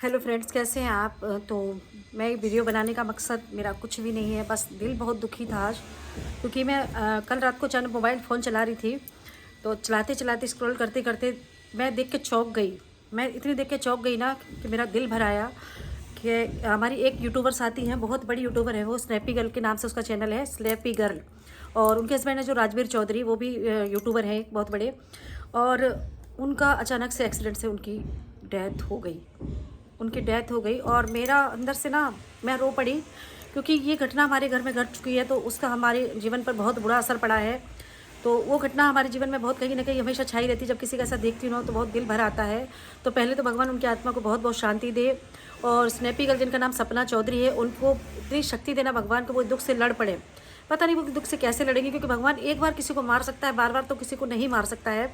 Hello friends, कैसे हैं आप। तो मैं वीडियो बनाने का मकसद मेरा कुछ भी नहीं है, बस दिल बहुत दुखी था आज, क्योंकि मैं कल रात को अचानक मोबाइल फ़ोन चला रही थी। तो चलाते चलाते स्क्रॉल करते करते मैं देख के चौंक गई। मैं इतनी देख के चौंक गई ना कि मेरा दिल भर आया कि हमारी एक यूट्यूबर आती हैं, बहुत बड़ी यूट्यूबर है वो, स्नैपी गर्ल के नाम से उसका चैनल है, स्नैपी गर्ल। और उनके हस्बैंड है जो राजवीर चौधरी, वो भी यूट्यूबर हैं बहुत बड़े। और उनका अचानक से एक्सीडेंट से उनकी डेथ हो गई। और मेरा अंदर से ना, मैं रो पड़ी, क्योंकि ये घटना हमारे घर में घट चुकी है, तो उसका हमारे जीवन पर बहुत बुरा असर पड़ा है। तो वो घटना हमारे जीवन में बहुत कहीं ना कहीं हमेशा छाई रहती है। जब किसी का ऐसा देखती हूँ ना तो बहुत दिल भर आता है। तो पहले तो भगवान उनकी आत्मा को बहुत बहुत शांति दे, और स्नैपी गर्ल जिनका नाम सपना चौधरी है, उनको इतनी शक्ति देना भगवान को, वो दुख से लड़ पड़े। पता नहीं वो दुख से कैसे लड़ेंगे, क्योंकि भगवान एक बार किसी को मार सकता है, बार बार तो किसी को नहीं मार सकता है।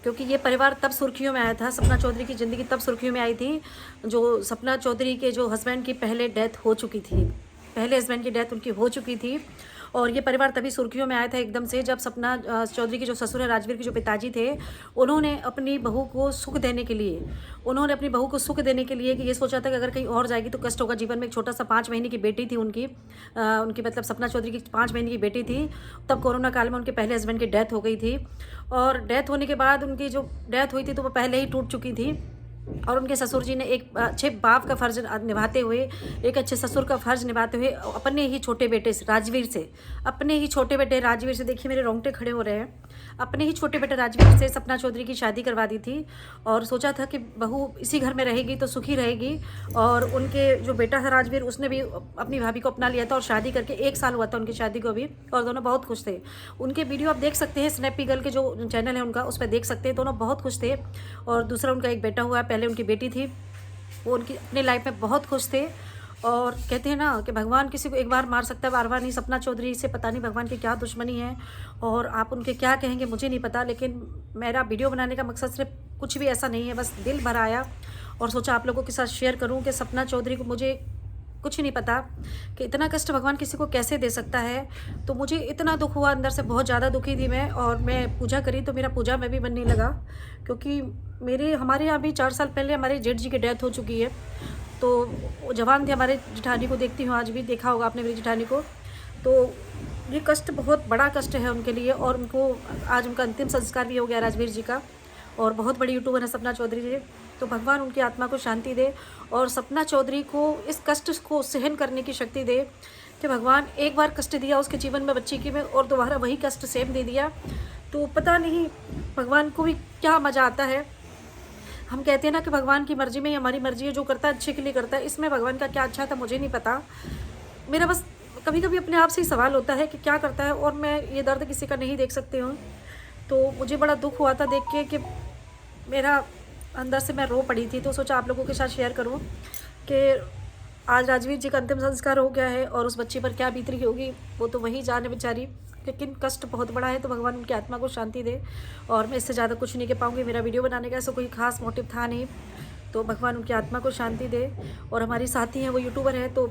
क्योंकि ये परिवार तब सुर्खियों में आया था, सपना चौधरी की ज़िंदगी तब सुर्खियों में आई थी, जो सपना चौधरी के जो हस्बैंड की पहले डेथ हो चुकी थी, पहले हस्बैंड की डेथ उनकी हो चुकी थी। और ये परिवार तभी सुर्खियों में आया था एकदम से, जब सपना चौधरी के जो ससुर है, राजवीर के जो पिताजी थे, उन्होंने अपनी बहू को सुख देने के लिए, कि ये सोचा था कि अगर कहीं और जाएगी तो कष्ट होगा जीवन में। एक छोटा सा 5 महीने की बेटी थी उनकी, मतलब सपना चौधरी की 5 महीने की बेटी थी। तब कोरोना काल में उनके पहले हस्बैंड की डेथ हो गई थी, और डेथ होने के बाद उनकी जो डेथ हुई थी तो वो पहले ही टूट चुकी थी। और उनके ससुर जी ने एक अच्छे बाप का फ़र्ज निभाते हुए, एक अच्छे ससुर का फ़र्ज निभाते हुए, अपने ही छोटे बेटे राजवीर से, देखिए मेरे रोंगटे खड़े हो रहे हैं, अपने ही छोटे बेटे राजवीर से सपना चौधरी की शादी करवा दी थी। और सोचा था कि बहू इसी घर में रहेगी तो सुखी रहेगी। और उनके जो बेटा था राजवीर, उसने भी अपनी भाभी को अपना लिया था, और शादी करके 1 साल हुआ था उनकी शादी को भी, और दोनों बहुत खुश थे। उनके वीडियो आप देख सकते हैं, स्नैपी गर्ल के जो चैनल है उनका, उस पर देख सकते हैं, दोनों बहुत खुश थे। और दूसरा उनका एक बेटा हुआ, पहले उनकी बेटी थी, वो उनकी अपनी लाइफ में बहुत खुश थे। और कहते हैं ना कि भगवान किसी को एक बार मार सकता है, बार बार नहीं। सपना चौधरी से पता नहीं भगवान की क्या दुश्मनी है, और आप उनके क्या कहेंगे मुझे नहीं पता, लेकिन मेरा वीडियो बनाने का मकसद सिर्फ कुछ भी ऐसा नहीं है, बस दिल भर आया और सोचा आप लोगों के साथ शेयर करूं कि सपना चौधरी को, मुझे कुछ नहीं पता कि इतना कष्ट भगवान किसी को कैसे दे सकता है। तो मुझे इतना दुख हुआ, अंदर से बहुत ज़्यादा दुखी थी मैं। और मैं पूजा करी तो मेरा पूजा में भी मन नहीं लगा, क्योंकि हमारे यहाँ भी 4 साल पहले हमारे जेठ जी की डेथ हो चुकी है। तो वो जवान थे, हमारे जेठानी को देखती हूँ, आज भी देखा होगा आपने मेरी जेठानी को। तो ये कष्ट बहुत बड़ा कष्ट है उनके लिए, और उनको आज उनका अंतिम संस्कार भी हो गया राजवीर जी का। और बहुत बड़ी यूट्यूबर है सपना चौधरी जी। तो भगवान उनकी आत्मा को शांति दे, और सपना चौधरी को इस कष्ट को सहन करने की शक्ति दे, कि भगवान एक बार कष्ट दिया उसके जीवन में बच्ची की में, और दोबारा वही कष्ट सेम दे दिया। तो पता नहीं भगवान को भी क्या मज़ा आता है। हम कहते हैं ना कि भगवान की मर्जी में ही हमारी मर्जी है, जो करता है अच्छे के लिए करता है। इसमें भगवान का क्या अच्छा था मुझे नहीं पता। मेरा बस कभी कभी अपने आप से ही सवाल होता है कि क्या करता है, और मैं ये दर्द किसी का नहीं देख सकती हूँ। तो मुझे बड़ा दुख हुआ था देख के, कि मेरा अंदर से मैं रो पड़ी थी। तो सोचा आप लोगों के साथ शेयर करूं कि आज राजवीर जी का अंतिम संस्कार हो गया है, और उस बच्ची पर क्या बीत रही होगी वो तो वही जाने बेचारी, लेकिन कष्ट बहुत बड़ा है। तो भगवान उनकी आत्मा को शांति दे, और मैं इससे ज़्यादा कुछ नहीं कह पाऊँगी। मेरा वीडियो बनाने का ऐसा कोई खास मोटिव था नहीं। तो भगवान उनकी आत्मा को शांति दे। और हमारी साथी हैं, वो यूट्यूबर है, तो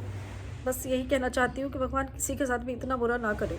बस यही कहना चाहती हूँ कि भगवान किसी के साथ भी इतना बुरा ना करे।